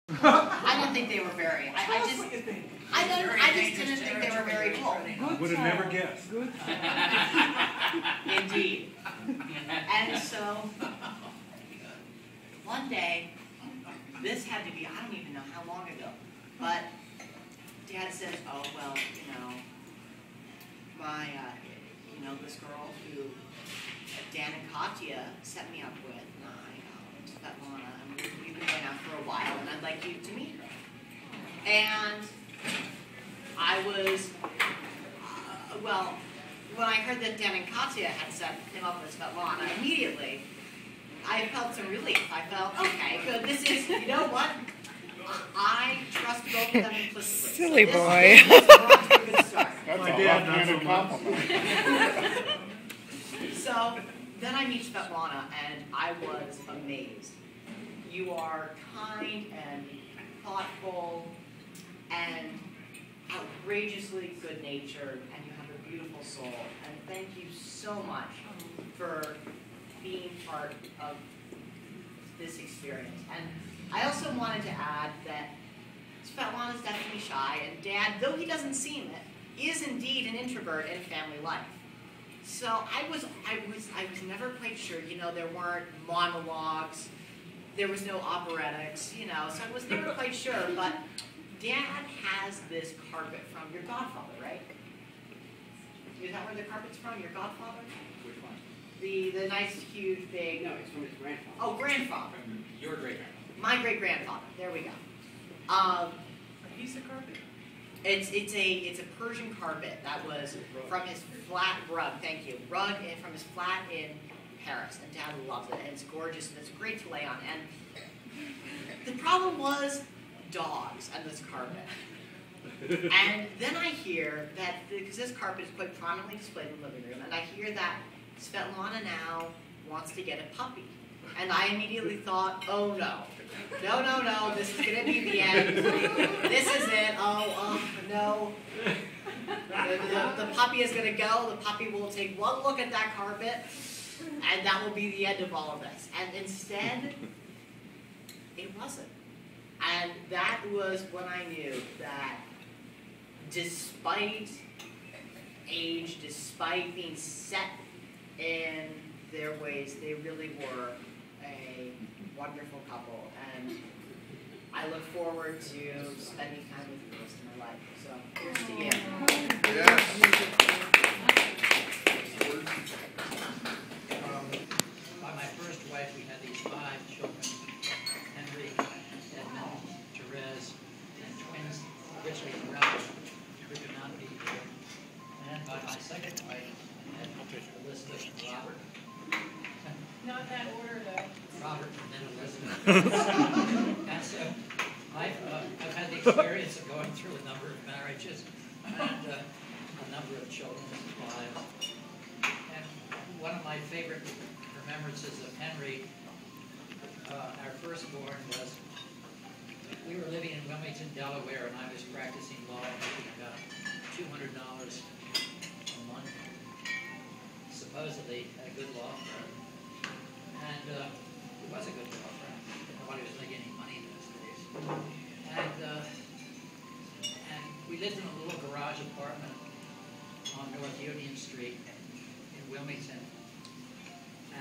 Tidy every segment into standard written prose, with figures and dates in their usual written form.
I don't think they were very. I just didn't think they were very cool. Would have never guessed. Good. Indeed. And so one day, this had to be, I don't even know how long ago, but Dad says, oh, well, my, this girl who Dan and Katya set me up with, Svetlana, and we've been going out for a while, and I'd like you to meet her. And I was, well, when I heard that Dan and Katya had set him up with Svetlana, immediately, I felt some relief. I felt, okay, good, this is, you know what? I trust both of them implicitly. Silly so boy. This is off to a good start. That's my dad, not so much. So then I meet Svetlana, and I was amazed. You are kind and thoughtful and outrageously good-natured, and you have a beautiful soul. And thank you so much for being part of this experience. And I also wanted to add that Svetlana is definitely shy, and Dad, though he doesn't seem it, is indeed an introvert in family life. So I was never quite sure. There weren't monologues, there was no operetics, so I was never quite sure. But Dad has this carpet from your godfather, right? Is that where the carpet's from? Your godfather? Which one? The nice, huge, big. No, it's from his grandfather. Oh, grandfather. Your great-grandfather. My great-grandfather. There we go. A piece of carpet? It's a Persian carpet that was from his flat rug. Thank you, rug from his flat in Paris, and Dad loves it. And it's gorgeous, and it's great to lay on. And the problem was dogs and this carpet. And then I hear that because this carpet is quite prominently displayed in the living room, and I hear that Svetlana now wants to get a puppy. And I immediately thought, oh no. No, this is going to be the end. This is it. Oh, no. The puppy is going to go. The puppy will take one look at that carpet, and that will be the end of all of this. And instead, it wasn't. And that was when I knew that despite age, despite being set in their ways, they really were a wonderful couple, and I look forward to spending time with you the rest of my life. So here's to you. Yes. By my first wife, we had these 5 children: Henry, Edmund, Therese, and twins, Richard and Ralph, who could not be here. And by my second wife, I had Elizabeth and Robert. Not that order, though. Robert and then Elizabeth. And so I've had the experience of going through a number of marriages and a number of children's lives. And one of my favorite remembrances of Henry, our firstborn, was we were living in Wilmington, Delaware, and I was practicing law, making about $200 a month, supposedly a good law firm. And it was a good law firm. Nobody was making any money in those days. And we lived in a little garage apartment on North Union Street in Wilmington.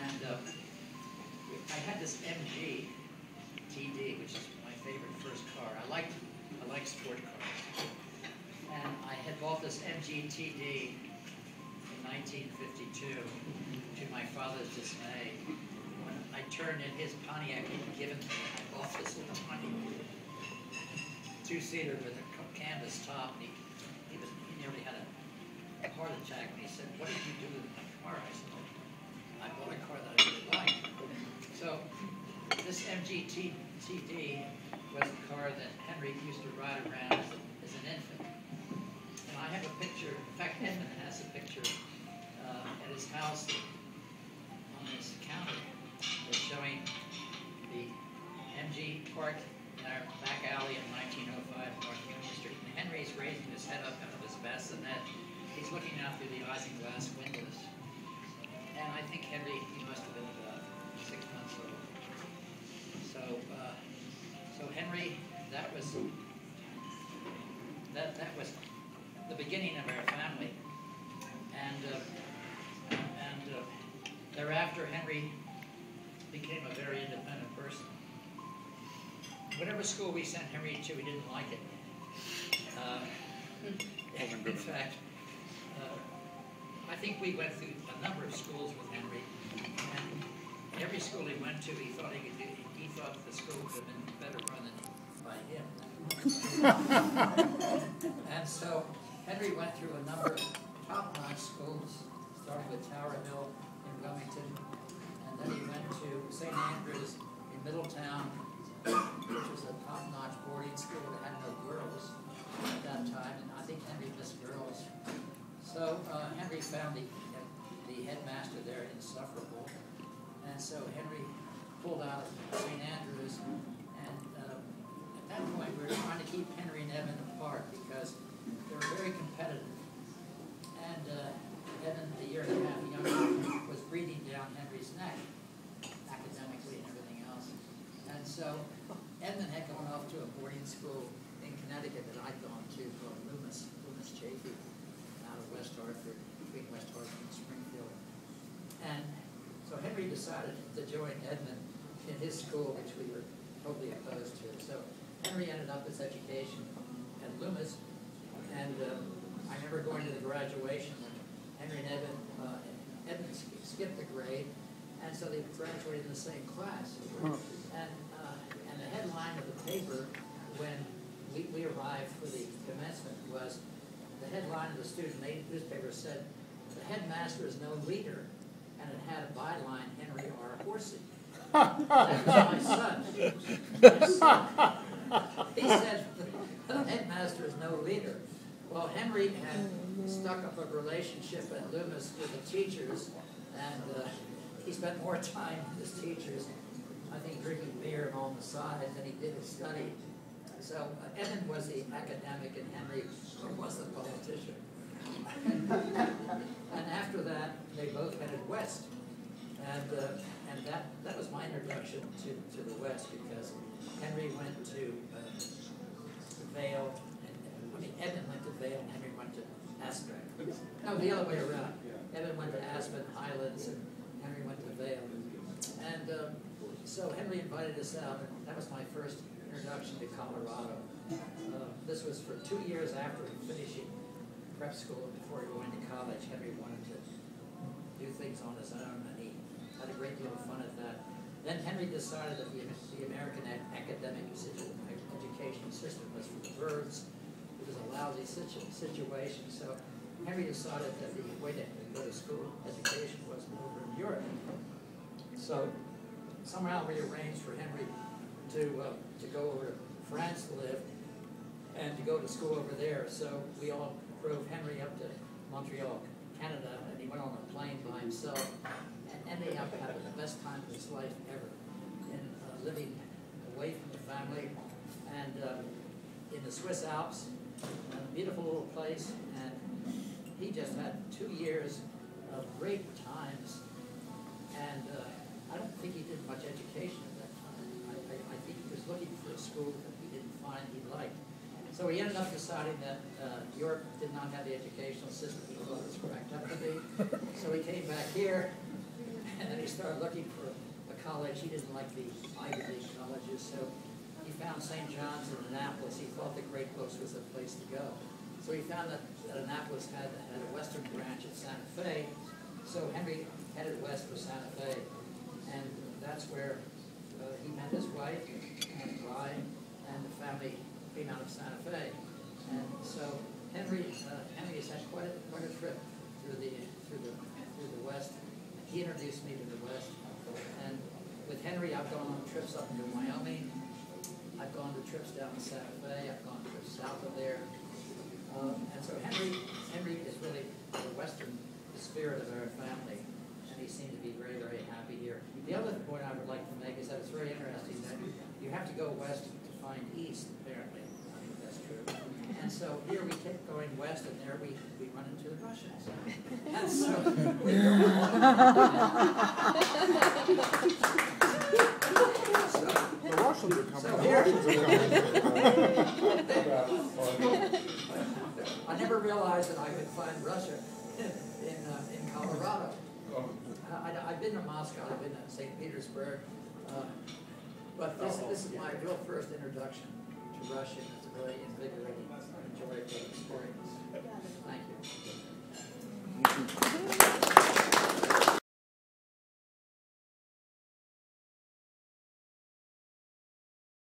And I had this MG TD, which is my favorite first car. I like sport cars. And I had bought this MG TD in 1952 to my father's dismay. When I turned in his Pontiac he'd given to me, I bought this little tiny 2-seater with a canvas top. And he nearly had a heart attack when he said, "What did you do with my car?" I said, "I bought a car that I really liked." So this MG TD was the car that Henry used to ride around as an infant. And I have a picture, in fact Edmund has a picture at his house on his counter that's showing the MG parked in our back alley in 1905 North Union Street. And Henry's raising his head up out of his bassinet. He's looking out through the isinglass windows. And I think Henry, he must have been about 6 months old. So Henry was the beginning of our family. And thereafter, Henry became a very independent person. Whatever school we sent Henry to, he didn't like it. In fact, I think we went through a number of schools with Henry, and every school he went to, he thought he thought the school could have been better run by him. And so Henry went through a number of top-notch schools, starting with Tower Hill in Wilmington, and then he went to St. Andrews in Middletown, which was a top-notch boarding school that had no girls at that time, and I think Henry missed girls. So Henry found the headmaster there insufferable, and so Henry pulled out of St. Andrews, and at that point we were trying to keep Henry and Evan apart because they were very competitive. And Evan, a year and a half younger, was breathing down Henry's neck, academically and everything else. And so Edmund had gone off to a boarding school in Connecticut that I'd gone to called Loomis Chaffee, out of West Hartford, between West Hartford and Springfield. And so Henry decided to join Edmund in his school, which we were totally opposed to. So Henry ended up his education at Loomis, and I remember going to the graduation when Henry and Edmund skipped a grade, and so they graduated in the same class. And the headline of the paper when we arrived for the commencement was, the headline of the student newspaper said, "The headmaster is no leader," and it had a byline, "Henry R. Horsey." That was my son. He said, "The headmaster is no leader." Well, Henry had stuck up a relationship at Loomis with the teachers, and he spent more time with his teachers, I think, drinking beer and on the side than he did his study. So Evan was the academic and Henry was the politician. And after that, they both headed west. And that was my introduction to the West, because Henry went to Vail, Evan went to Vail and Henry went to Aspen. No, the other way around. Evan went to Aspen, Highlands, and Henry went to Vail. And so Henry invited us out, and that was my first introduction to Colorado. This was for 2 years after finishing prep school, before going to college. Henry wanted to do things on his own, and he had a great deal of fun at that. Then Henry decided that the American academic education system was for the birds. It was a lousy situation, so Henry decided that the way to go to school education was over in Europe. So somehow we arranged for Henry to go over to France to live and to go to school over there. So we all drove Henry up to Montreal, Canada, and he went on a plane by himself and ended up having the best time of his life ever in living away from the family and in the Swiss Alps, a beautiful little place. And he just had 2 years of great times, and I don't think he did much education at that time. I think he was looking for a school that he didn't find he liked. So he ended up deciding that Europe did not have the educational system he thought it was cracked up to be. So he came back here, and then he started looking for a college. He didn't like the Ivy League colleges, so he found St. John's in Annapolis. He thought the Great Coast was the place to go. So he found that Annapolis had a western branch at Santa Fe, so Henry headed west for Santa Fe, and that's where he met his wife, and bride, and the family came out of Santa Fe. And so Henry has had quite a trip through the West. He introduced me to the West, and with Henry, I've gone on trips up into Wyoming. I've gone to trips down to Santa Fe. I've gone to trips south of there. And so Henry is really the Western spirit of our family, and he seemed to be very, very happy here. The other point I would like to make is that it's very interesting that you have to go west to find east, apparently. I think that's true. And so here we kept going west, and there we run into the Russians. And so we go The Russians are coming. So here, never realized that I could find Russia in Colorado. I've been to Moscow, I've been to St. Petersburg, but this is my real first introduction to Russia. It's a very invigorating, enjoyable experience. Thank you.